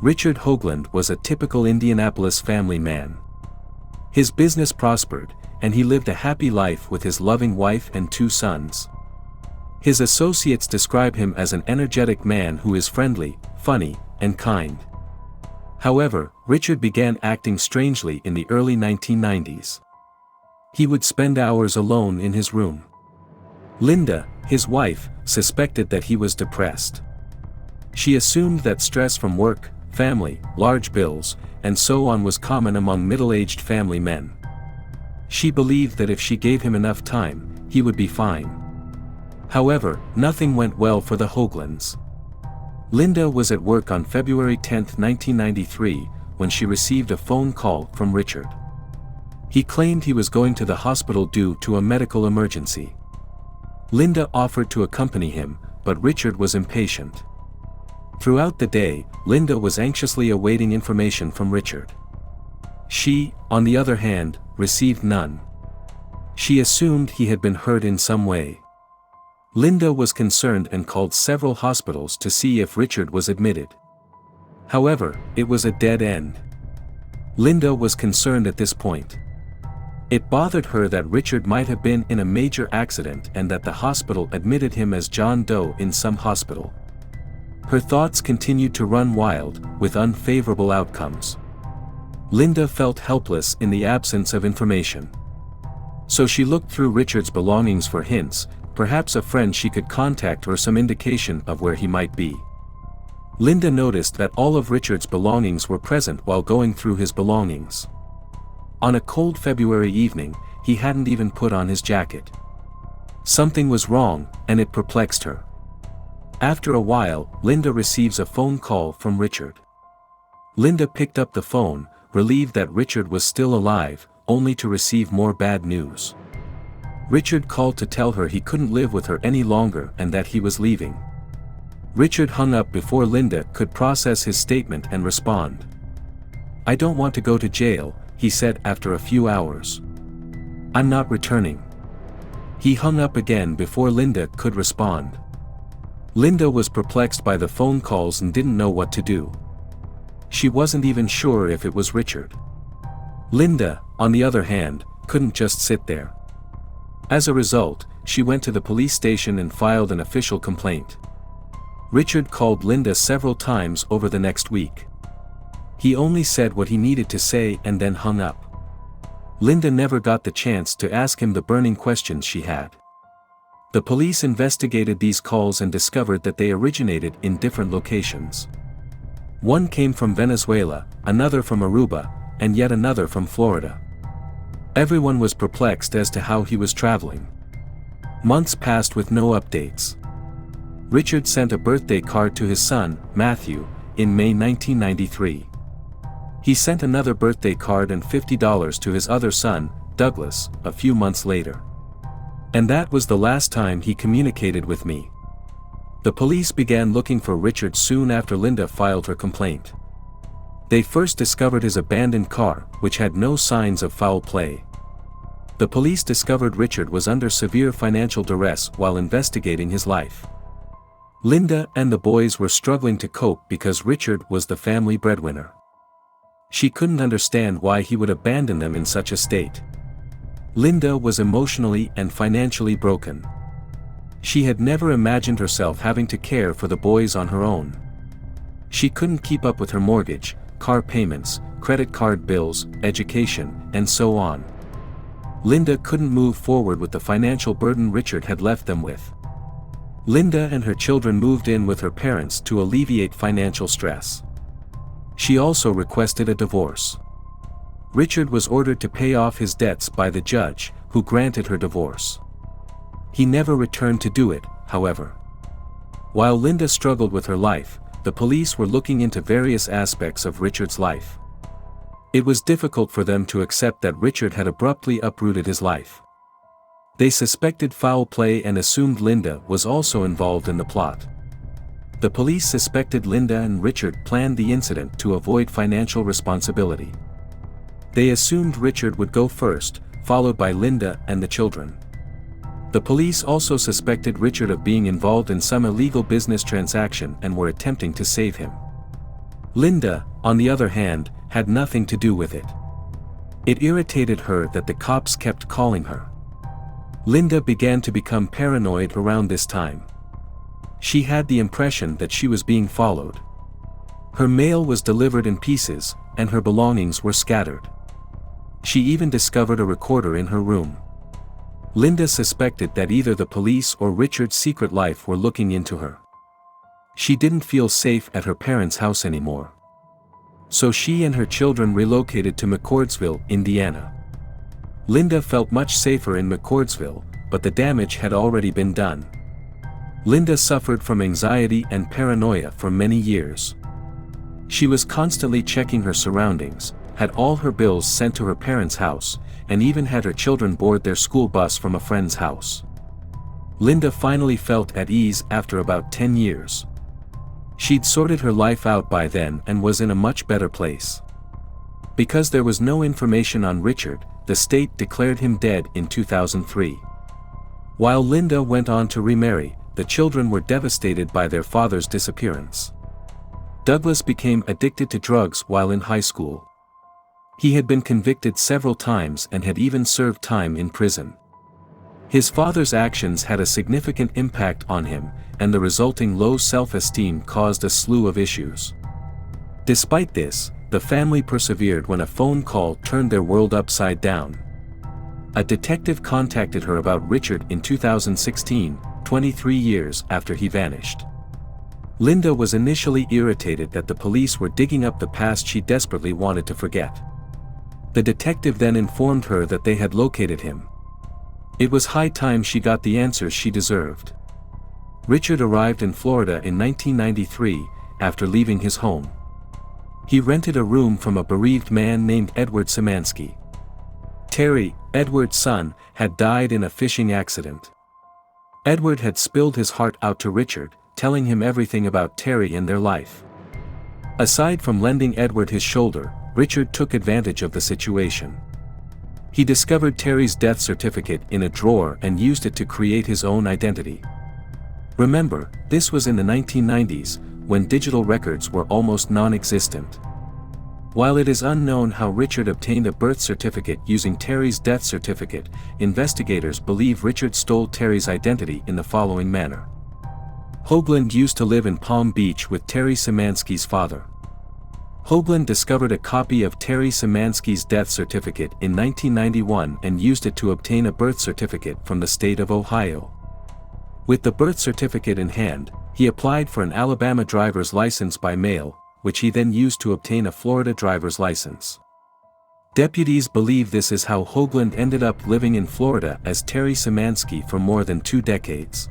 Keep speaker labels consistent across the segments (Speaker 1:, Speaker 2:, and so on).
Speaker 1: Richard Hoagland was a typical Indianapolis family man. His business prospered, and he lived a happy life with his loving wife and 2 sons. His associates describe him as an energetic man who is friendly, funny, and kind. However, Richard began acting strangely in the early 1990s. He would spend hours alone in his room. Linda, his wife, suspected that he was depressed. She assumed that stress from work, family, large bills, and so on was common among middle-aged family men. She believed that if she gave him enough time, he would be fine. However, nothing went well for the Hoaglands. Linda was at work on February 10, 1993, when she received a phone call from Richard. He claimed he was going to the hospital due to a medical emergency. Linda offered to accompany him, but Richard was impatient. Throughout the day, Linda was anxiously awaiting information from Richard. She, on the other hand, received none. She assumed he had been hurt in some way. Linda was concerned and called several hospitals to see if Richard was admitted. However, it was a dead end. Linda was concerned at this point. It bothered her that Richard might have been in a major accident and that the hospital admitted him as John Doe in some hospital. Her thoughts continued to run wild, with unfavorable outcomes. Linda felt helpless in the absence of information. So she looked through Richard's belongings for hints, perhaps a friend she could contact or some indication of where he might be. Linda noticed that all of Richard's belongings were present while going through his belongings. On a cold February evening, he hadn't even put on his jacket. Something was wrong, and it perplexed her. After a while, Linda receives a phone call from Richard. Linda picked up the phone, relieved that Richard was still alive, only to receive more bad news. Richard called to tell her he couldn't live with her any longer and that he was leaving. Richard hung up before Linda could process his statement and respond. "I don't want to go to jail," he said after a few hours. "I'm not returning." He hung up again before Linda could respond. Linda was perplexed by the phone calls and didn't know what to do. She wasn't even sure if it was Richard. Linda, on the other hand, couldn't just sit there. As a result, she went to the police station and filed an official complaint. Richard called Linda several times over the next week. He only said what he needed to say and then hung up. Linda never got the chance to ask him the burning questions she had. The police investigated these calls and discovered that they originated in different locations. One came from Venezuela, another from Aruba, and yet another from Florida. Everyone was perplexed as to how he was traveling. Months passed with no updates. Richard sent a birthday card to his son, Matthew, in May 1993. He sent another birthday card and $50 to his other son, Douglas, a few months later. And that was the last time he communicated with me. The police began looking for Richard soon after Linda filed her complaint. They first discovered his abandoned car, which had no signs of foul play. The police discovered Richard was under severe financial duress while investigating his life. Linda and the boys were struggling to cope because Richard was the family breadwinner. She couldn't understand why he would abandon them in such a state. Linda was emotionally and financially broken. She had never imagined herself having to care for the boys on her own. She couldn't keep up with her mortgage, car payments, credit card bills, education, and so on. Linda couldn't move forward with the financial burden Richard had left them with. Linda and her children moved in with her parents to alleviate financial stress. She also requested a divorce. Richard was ordered to pay off his debts by the judge, who granted her divorce. He never returned to do it, however. While Linda struggled with her life, the police were looking into various aspects of Richard's life. It was difficult for them to accept that Richard had abruptly uprooted his life. They suspected foul play and assumed Linda was also involved in the plot. The police suspected Linda and Richard planned the incident to avoid financial responsibility. They assumed Richard would go first, followed by Linda and the children. The police also suspected Richard of being involved in some illegal business transaction and were attempting to save him. Linda, on the other hand, had nothing to do with it. It irritated her that the cops kept calling her. Linda began to become paranoid around this time. She had the impression that she was being followed. Her mail was delivered in pieces, and her belongings were scattered. She even discovered a recorder in her room. Linda suspected that either the police or Richard's secret life were looking into her. She didn't feel safe at her parents' house anymore. So she and her children relocated to McCordsville, Indiana. Linda felt much safer in McCordsville, but the damage had already been done. Linda suffered from anxiety and paranoia for many years. She was constantly checking her surroundings, had all her bills sent to her parents' house, and even had her children board their school bus from a friend's house. Linda finally felt at ease after about 10 years. She'd sorted her life out by then and was in a much better place. Because there was no information on Richard, the state declared him dead in 2003. While Linda went on to remarry, the children were devastated by their father's disappearance. Douglas became addicted to drugs while in high school. He had been convicted several times and had even served time in prison. His father's actions had a significant impact on him, and the resulting low self-esteem caused a slew of issues. Despite this, the family persevered when a phone call turned their world upside down. A detective contacted her about Richard in 2016, 23 years after he vanished. Linda was initially irritated that the police were digging up the past she desperately wanted to forget. The detective then informed her that they had located him. It was high time she got the answers she deserved. Richard arrived in Florida in 1993, after leaving his home. He rented a room from a bereaved man named Edward Szymanski. Terry, Edward's son, had died in a fishing accident. Edward had spilled his heart out to Richard, telling him everything about Terry and their life. Aside from lending Edward his shoulder, Richard took advantage of the situation. He discovered Terry's death certificate in a drawer and used it to create his own identity. Remember, this was in the 1990s, when digital records were almost non-existent. While it is unknown how Richard obtained a birth certificate using Terry's death certificate, investigators believe Richard stole Terry's identity in the following manner. Hoagland used to live in Palm Beach with Terry Szymanski's father. Hoagland discovered a copy of Terry Szymanski's death certificate in 1991 and used it to obtain a birth certificate from the state of Ohio. With the birth certificate in hand, he applied for an Alabama driver's license by mail, which he then used to obtain a Florida driver's license. Deputies believe this is how Hoagland ended up living in Florida as Terry Szymanski for more than 2 decades.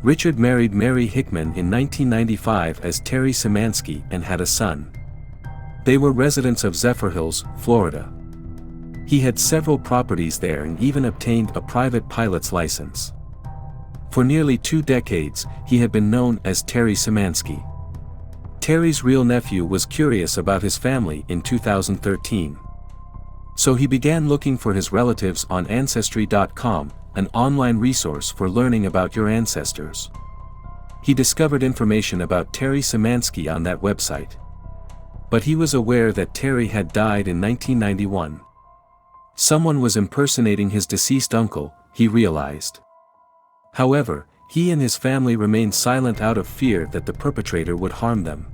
Speaker 1: Richard married Mary Hickman in 1995 as Terry Szymanski and had a son. They were residents of Zephyrhills, Florida. He had several properties there and even obtained a private pilot's license. For nearly 2 decades, he had been known as Terry Szymanski. Terry's real nephew was curious about his family in 2013. So he began looking for his relatives on Ancestry.com, an online resource for learning about your ancestors. He discovered information about Terry Szymanski on that website. But he was aware that Terry had died in 1991. Someone was impersonating his deceased uncle, he realized. However, he and his family remained silent out of fear that the perpetrator would harm them.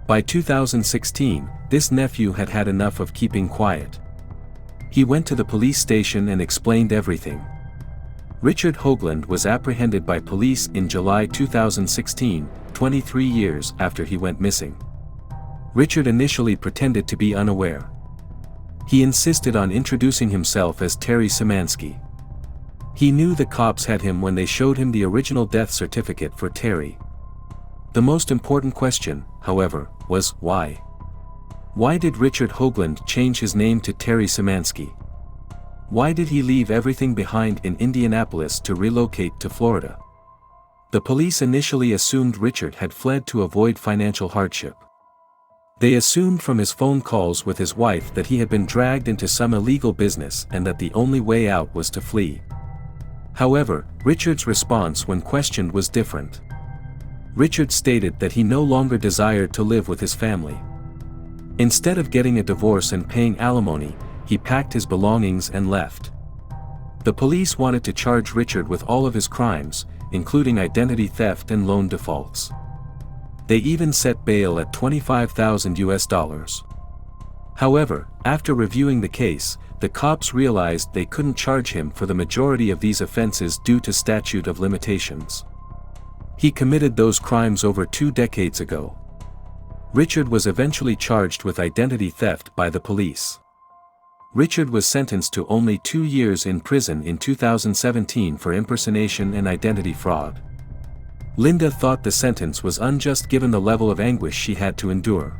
Speaker 1: By 2016, this nephew had had enough of keeping quiet. He went to the police station and explained everything. Richard Hoagland was apprehended by police in July 2016, 23 years after he went missing. Richard initially pretended to be unaware. He insisted on introducing himself as Terry Szymanski. He knew the cops had him when they showed him the original death certificate for Terry. The most important question, however, was why? Why did Richard Hoagland change his name to Terry Szymanski? Why did he leave everything behind in Indianapolis to relocate to Florida? The police initially assumed Richard had fled to avoid financial hardship. They assumed from his phone calls with his wife that he had been dragged into some illegal business and that the only way out was to flee. However, Richard's response when questioned was different. Richard stated that he no longer desired to live with his family. Instead of getting a divorce and paying alimony, he packed his belongings and left. The police wanted to charge Richard with all of his crimes, including identity theft and loan defaults. They even set bail at $25,000. However, after reviewing the case, the cops realized they couldn't charge him for the majority of these offenses due to statute of limitations. He committed those crimes over 2 decades ago. Richard was eventually charged with identity theft by the police. Richard was sentenced to only 2 years in prison in 2017 for impersonation and identity fraud. Linda thought the sentence was unjust given the level of anguish she had to endure.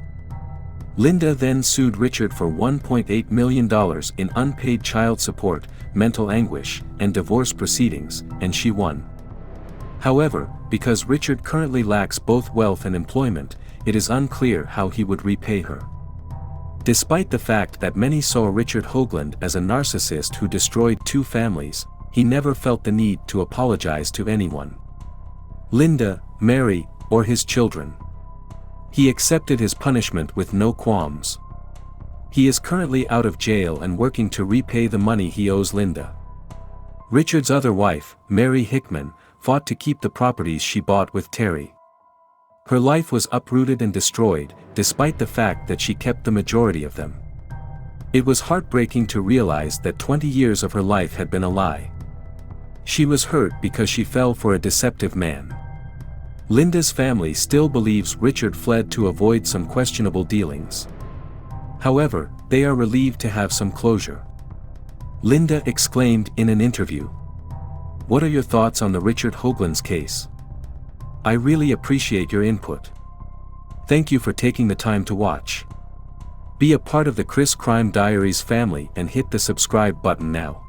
Speaker 1: Linda then sued Richard for $1.8 million in unpaid child support, mental anguish, and divorce proceedings, and she won. However, because Richard currently lacks both wealth and employment, it is unclear how he would repay her. Despite the fact that many saw Richard Hoagland as a narcissist who destroyed 2 families, he never felt the need to apologize to anyone. Linda, Mary, or his children. He accepted his punishment with no qualms. He is currently out of jail and working to repay the money he owes Linda. Richard's other wife, Mary Hickman, fought to keep the properties she bought with Terry. Her life was uprooted and destroyed, despite the fact that she kept the majority of them. It was heartbreaking to realize that 20 years of her life had been a lie. She was hurt because she fell for a deceptive man. Linda's family still believes Richard fled to avoid some questionable dealings. However, they are relieved to have some closure. Linda exclaimed in an interview, "What are your thoughts on the Richard Hoagland's case? I really appreciate your input. Thank you for taking the time to watch. Be a part of the Chris Crime Diaries family and hit the subscribe button now."